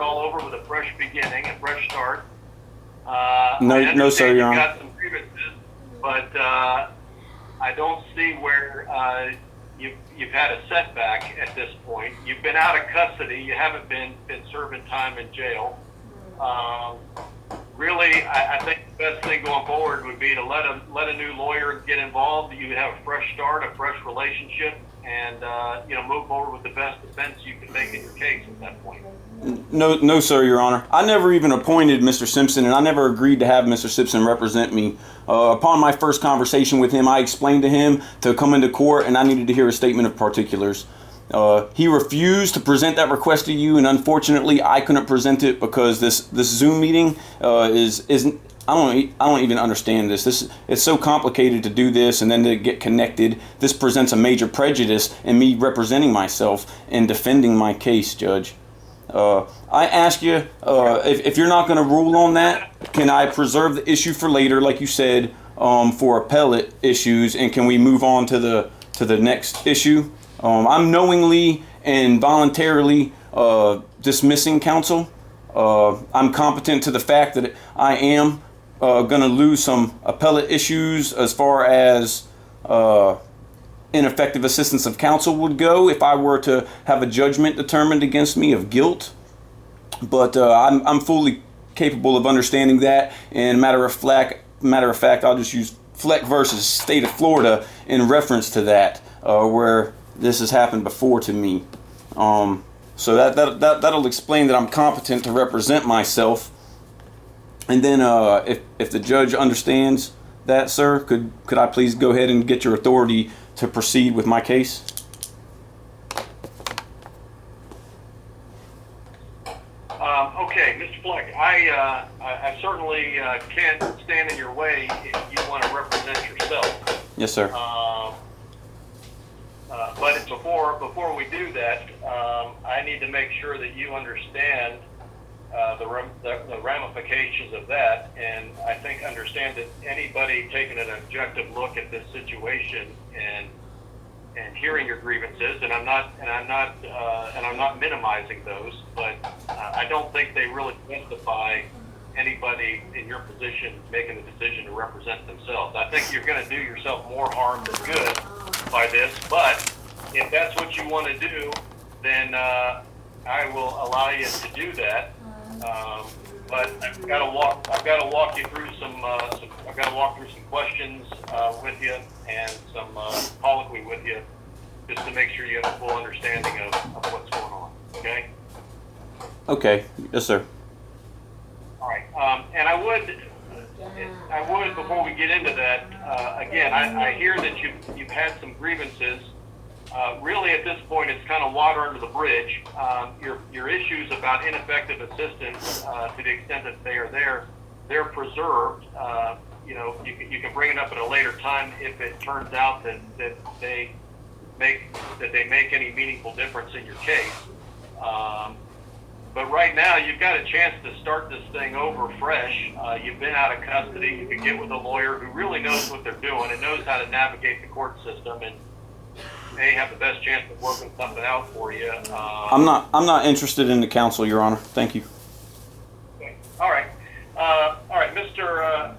start all over with a fresh beginning, a fresh start. No, sir, Your Honor. You've got some grievances, but I don't see where you've had a setback at this point. You've been out of custody. You haven't been serving time in jail. Really, I think the best thing going forward would be to let a new lawyer get involved. You have a fresh start, a fresh relationship, and move forward with the best defense you can make in your case at that point. No, sir, Your Honor. I never even appointed Mr. Simpson, and I never agreed to have Mr. Simpson represent me. Upon my first conversation with him, I explained to him to come into court, and I needed to hear a statement of particulars. He refused to present that request to you, and unfortunately, I couldn't present it because this Zoom meeting isn't. I don't even understand this. It's so complicated to do this and then to get connected. This presents a major prejudice in me representing myself and defending my case, Judge. I ask you, if you're not going to rule on that, can I preserve the issue for later, like you said, for appellate issues, and can we move on to the next issue? I'm knowingly and voluntarily dismissing counsel. I'm competent to the fact that I am going to lose some appellate issues as far as ineffective assistance of counsel would go if I were to have a judgment determined against me of guilt. But I'm fully capable of understanding that. And matter of fact, I'll just use Fleck versus State of Florida in reference to that, where this has happened before to me. So that'll explain that I'm competent to represent myself. And then if the judge understands that, sir, could I please go ahead and get your authority to proceed with my case? Okay, Mr. Fleck, I certainly can't stand in your way if you want to represent yourself. Yes, sir. But before we do that, I need to make sure that you understand the ramifications of that, and I think understand that anybody taking an objective look at this situation and hearing your grievances, and I'm not minimizing those, but I don't think they really justify anybody in your position making the decision to represent themselves. I think you're going to do yourself more harm than good by this, but if that's what you want to do, then I will allow you to do that. But I've got to walk you through some questions with you and some colloquy with you, just to make sure you have a full understanding of what's going on. Okay? Okay. Yes, sir. All right. And I would before we get into that, again, I hear that you've had some grievances. Really, at this point, it's kind of water under the bridge. Your issues about ineffective assistance, to the extent that they are there, they're preserved. You can bring it up at a later time if it turns out that they make any meaningful difference in your case. But right now, you've got a chance to start this thing over fresh. You've been out of custody. You can get with a lawyer who really knows what they're doing and knows how to navigate the court system, and may have the best chance of working something out for you. I'm not interested in the counsel, Your Honor. Thank you. Okay. All right, Mr.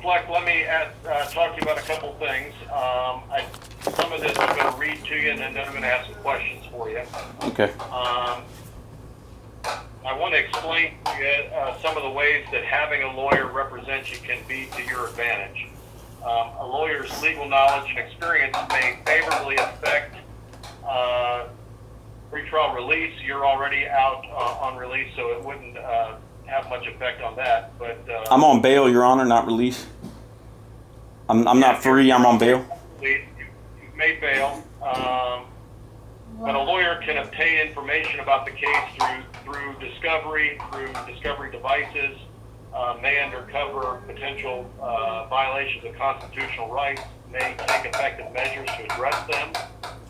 Fleck. Let me talk to you about a couple things. Some of this I'm going to read to you, and then I'm going to have some questions for you. Okay. I want to explain to you some of the ways that having a lawyer represent you can be to your advantage. A lawyer's legal knowledge and experience may favorably affect pretrial release. You're already out on release, so it wouldn't have much effect on that. But I'm on bail, Your Honor, not release. I'm not free. I'm on bail. You've made bail, but a lawyer can obtain information about the case through discovery devices. May uncover potential violations of constitutional rights, may take effective measures to address them,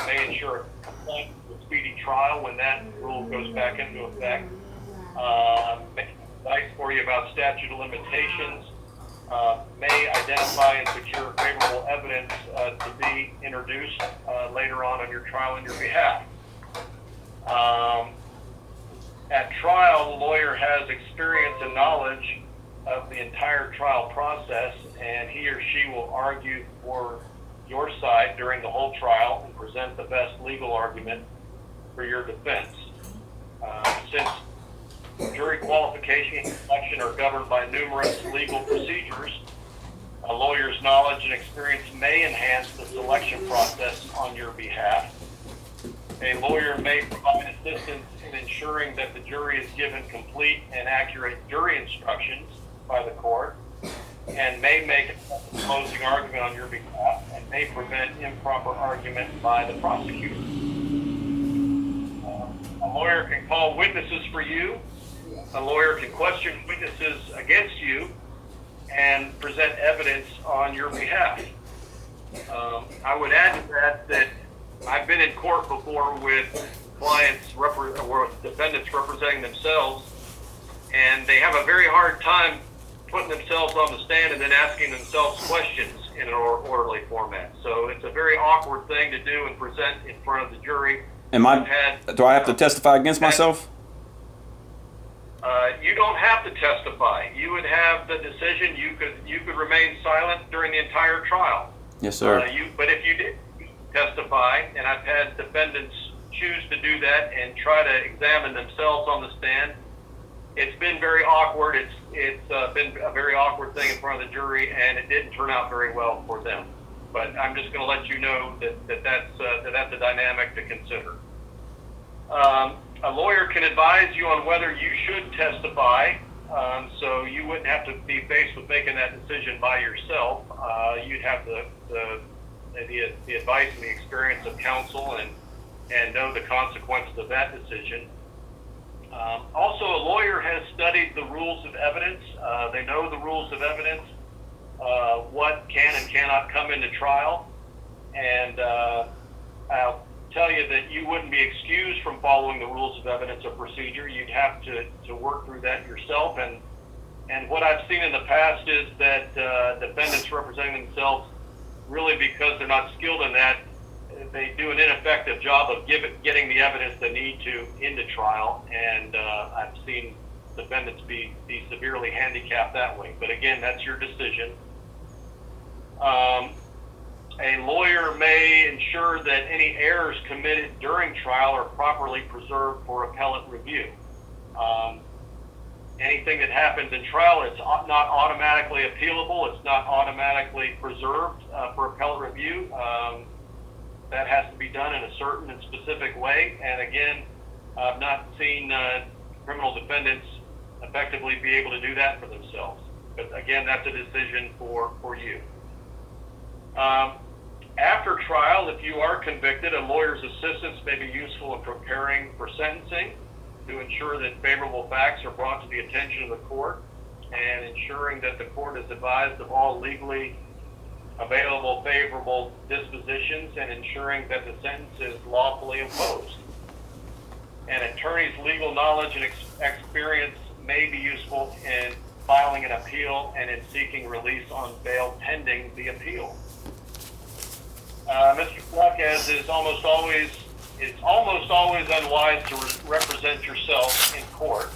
may ensure a complaint with speedy trial when that rule goes back into effect, may advice for you about statute of limitations, may identify and secure favorable evidence to be introduced later on your trial on your behalf. has experience and knowledge of the entire trial process, and he or she will argue for your side during the whole trial and present the best legal argument for your defense. Since jury qualification and selection are governed by numerous legal procedures, a lawyer's knowledge and experience may enhance the selection process on your behalf. A lawyer may provide assistance in ensuring that the jury is given complete and accurate jury instructions by the court, and may make a closing argument on your behalf, and may prevent improper argument by the prosecutor. A lawyer can call witnesses for you. A lawyer can question witnesses against you and present evidence on your behalf. I would add to that I've been in court before with clients or defendants representing themselves, and they have a very hard time putting themselves on the stand and then asking themselves questions in an orderly format. So it's a very awkward thing to do and present in front of the jury. Do I have to testify against myself? You don't have to testify. You would have the decision. You could remain silent during the entire trial. Yes, sir. But if you did testify, and I've had defendants choose to do that and try to examine themselves on the stand, it's been very awkward. It's been a very awkward thing in front of the jury, and it didn't turn out very well for them. But I'm just going to let you know that's a dynamic to consider. A lawyer can advise you on whether you should testify, so you wouldn't have to be faced with making that decision by yourself. You'd have the advice and the experience of counsel and know the consequences of that decision. Also, a lawyer has studied the rules of evidence. They know the rules of evidence, what can and cannot come into trial, and I'll tell you that you wouldn't be excused from following the rules of evidence or procedure. You'd have to work through that yourself, and what I've seen in the past is that defendants representing themselves, really because they're not skilled in that, they do an ineffective job of getting the evidence they need to into trial, and I've seen defendants be severely handicapped that way. But again, that's your decision. A lawyer may ensure that any errors committed during trial are properly preserved for appellate review. Anything that happens in trial, it's not automatically appealable. It's not automatically preserved for appellate review. That has to be done in a certain and specific way. And again, I've not seen criminal defendants effectively be able to do that for themselves. But again, that's a decision for you. After trial, if you are convicted, a lawyer's assistance may be useful in preparing for sentencing to ensure that favorable facts are brought to the attention of the court, and ensuring that the court is advised of all legally available favorable dispositions, and ensuring that the sentence is lawfully imposed. An attorney's legal knowledge and experience may be useful in filing an appeal and in seeking release on bail pending the appeal. Mr. Fleck, as is almost always unwise to represent yourself in court.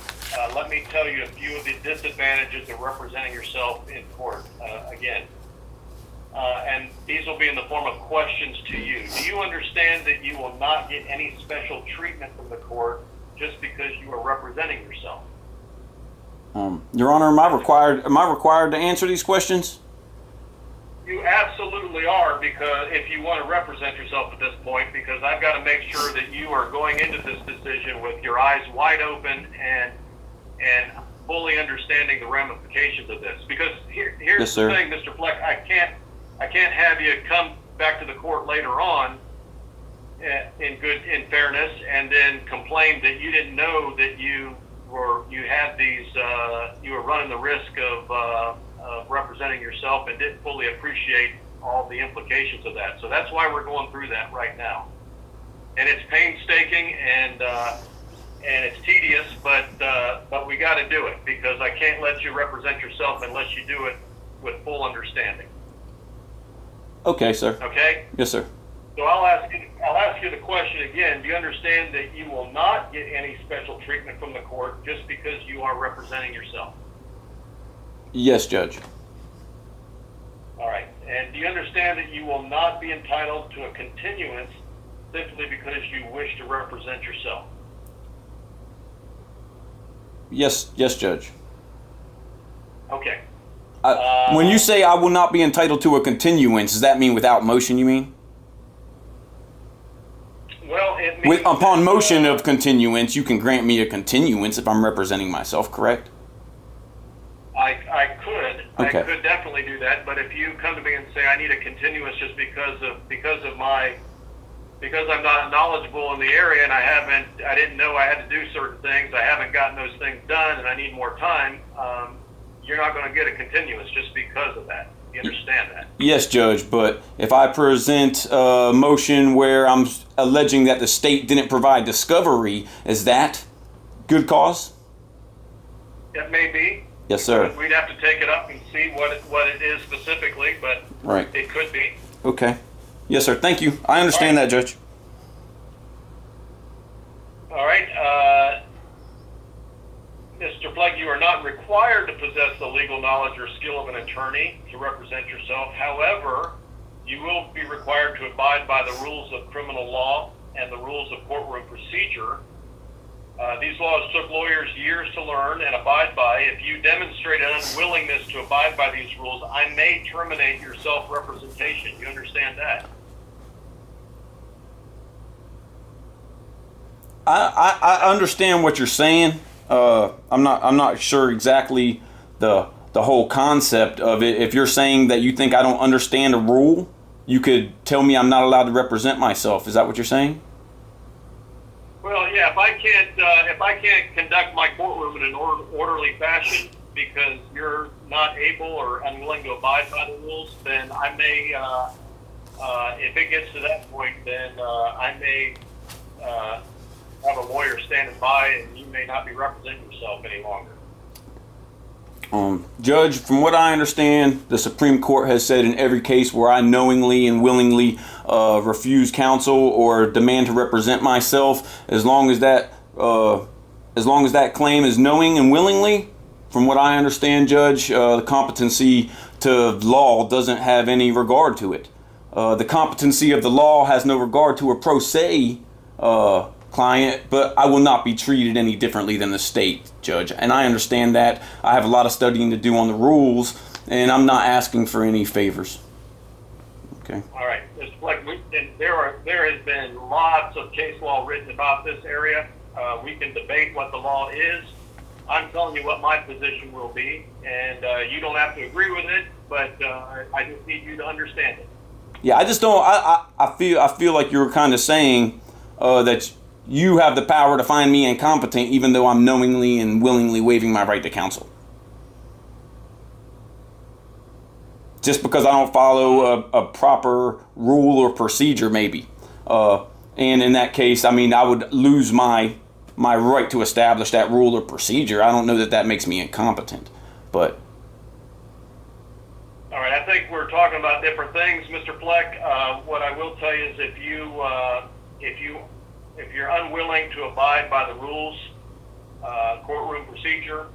Let me tell you a few of the disadvantages of representing yourself in court. And these will be in the form of questions to you. Do you understand that you will not get any special treatment from the court just because you are representing yourself? Your Honor, am I required to answer these questions? You absolutely are, because if you want to represent yourself at this point, because I've got to make sure that you are going into this decision with your eyes wide open and fully understanding the ramifications of this. Because here's Yes, the thing, Mr. Fleck, I can't have you come back to the court later on in fairness and then complain that you didn't know that you were running the risk of representing yourself and didn't fully appreciate all the implications of that. So that's why we're going through that right now. And it's painstaking and it's tedious, but we got to do it, because I can't let you represent yourself unless you do it with full understanding. Okay, sir. Okay? Yes, sir. So I'll ask you the question again. Do you understand that you will not get any special treatment from the court just because you are representing yourself? Yes, Judge. All right. And do you understand that you will not be entitled to a continuance simply because you wish to represent yourself? Yes, Judge. Okay. When you say I will not be entitled to a continuance, does that mean without motion, you mean? Well, it means... Upon motion of continuance, you can grant me a continuance if I'm representing myself, correct? I could. Okay. I could definitely do that, but if you come to me and say I need a continuance just because I'm not knowledgeable in the area and I didn't know I had to do certain things, I haven't gotten those things done, and I need more time, you're not going to get a continuance just because of that. You understand that? Yes, Judge, but if I present a motion where I'm alleging that the state didn't provide discovery, is that good cause? It may be. Yes, sir. We'd have to take it up and see what it is specifically, but Right. It could be. Okay. Yes, sir. Thank you. I understand that, Judge. All right. Mr. Flegg, you are not required to possess the legal knowledge or skill of an attorney to represent yourself. However, you will be required to abide by the rules of criminal law and the rules of courtroom procedure. These laws took lawyers years to learn and abide by. If you demonstrate an unwillingness to abide by these rules, I may terminate your self-representation. You understand that? I understand what you're saying. I'm not sure exactly the whole concept of it. If you're saying that you think I don't understand a rule, you could tell me I'm not allowed to represent myself. Is that what you're saying? Well, yeah. If I can't conduct my courtroom in an orderly fashion because you're not able or unwilling to abide by the rules, then I may. If it gets to that point, then I may have a lawyer standing by, and you may not be representing yourself any longer. Judge, from what I understand, the Supreme Court has said in every case where I knowingly and willingly refuse counsel or demand to represent myself, as long as that claim is knowing and willingly, from what I understand, Judge, the competency to law doesn't have any regard to it. The competency of the law has no regard to a pro se client, but I will not be treated any differently than the state, Judge. And I understand that. I have a lot of studying to do on the rules, and I'm not asking for any favors. Okay. All right. Mr. Fleck, there has been lots of case law written about this area. We can debate what the law is. I'm telling you what my position will be, and you don't have to agree with it, but I just need you to understand it. Yeah, I just don't. I feel like you were kind of saying that you have the power to find me incompetent, even though I'm knowingly and willingly waiving my right to counsel. Just because I don't follow a proper rule or procedure, maybe. And in that case, I mean, I would lose my right to establish that rule or procedure. I don't know that makes me incompetent, but. All right, I think we're talking about different things, Mr. Fleck. What I will tell you is if you're unwilling to abide by the rules, courtroom procedure,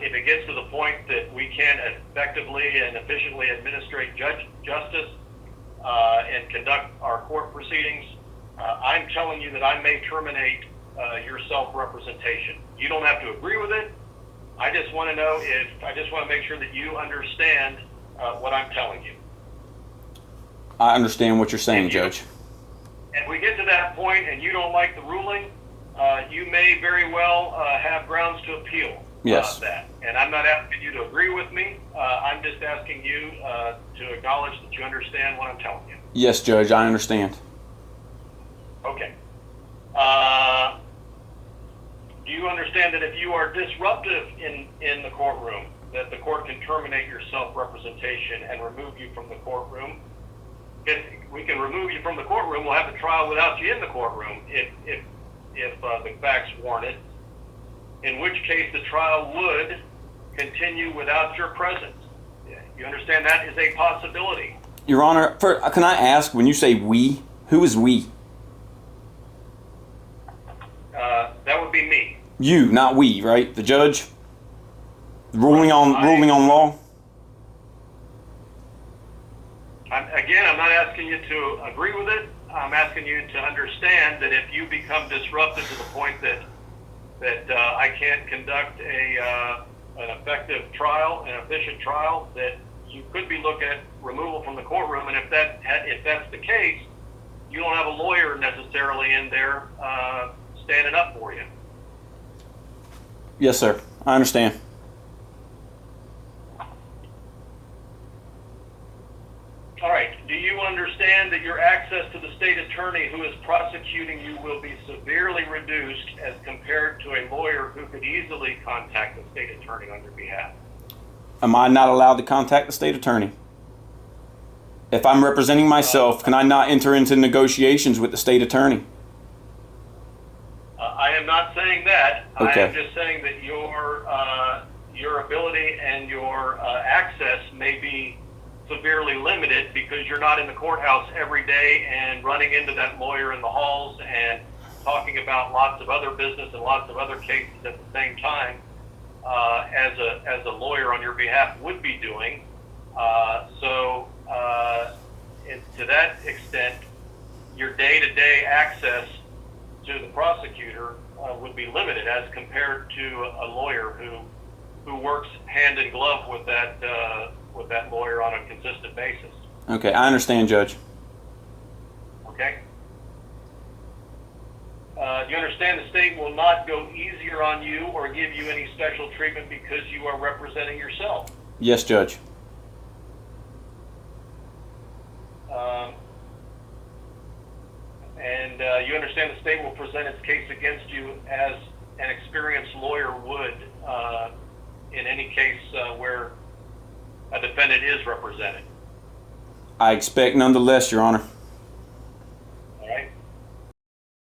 if it gets to the point that we can't effectively and efficiently administrate justice and conduct our court proceedings, I'm telling you that I may terminate your self-representation. You don't have to agree with it. I just want to make sure that you understand what I'm telling you. I understand what you're saying, Judge. And we get to that point and you don't like the ruling, you may very well have grounds to appeal that. And I'm not asking you to agree with me. I'm just asking you to acknowledge that you understand what I'm telling you. Yes, Judge, I understand. Okay. Do you understand that if you are disruptive in the courtroom, that the court can terminate your self-representation and remove you from the courtroom? We can remove you from the courtroom. We'll have the trial without you in the courtroom if the facts warrant it, in which case the trial would continue without your presence. You understand that is a possibility. Your Honor, can I ask, when you say we, who is we? be me. You, not we, right? The judge? Ruling on law? I'm not asking you to agree with it. I'm asking you to understand that if you become disruptive to the point that I can't conduct an effective trial, an efficient trial, that you could be looking at removal from the courtroom. And if that's the case, you don't have a lawyer necessarily in there standing up for you. Yes, sir. I understand. All right. Do you understand that your access to the state attorney who is prosecuting you will be severely reduced as compared to a lawyer who could easily contact the state attorney on your behalf? Am I not allowed to contact the state attorney? If I'm representing myself, can I not enter into negotiations with the state attorney? I am not saying that. Okay. I am just saying that your ability and your access may be severely limited because you're not in the courthouse every day and running into that lawyer in the halls and talking about lots of other business and lots of other cases at the same time as a lawyer on your behalf would be doing. To that extent, your day-to-day access to the prosecutor would be limited as compared to a lawyer who works hand in glove with that lawyer on a consistent basis. Okay, I understand, Judge. Okay? Do you understand the state will not go easier on you or give you any special treatment because you are representing yourself? Yes, Judge. And you understand the state will present its case against you as an experienced lawyer would in any case where a defendant is represented. I expect nonetheless, Your Honor.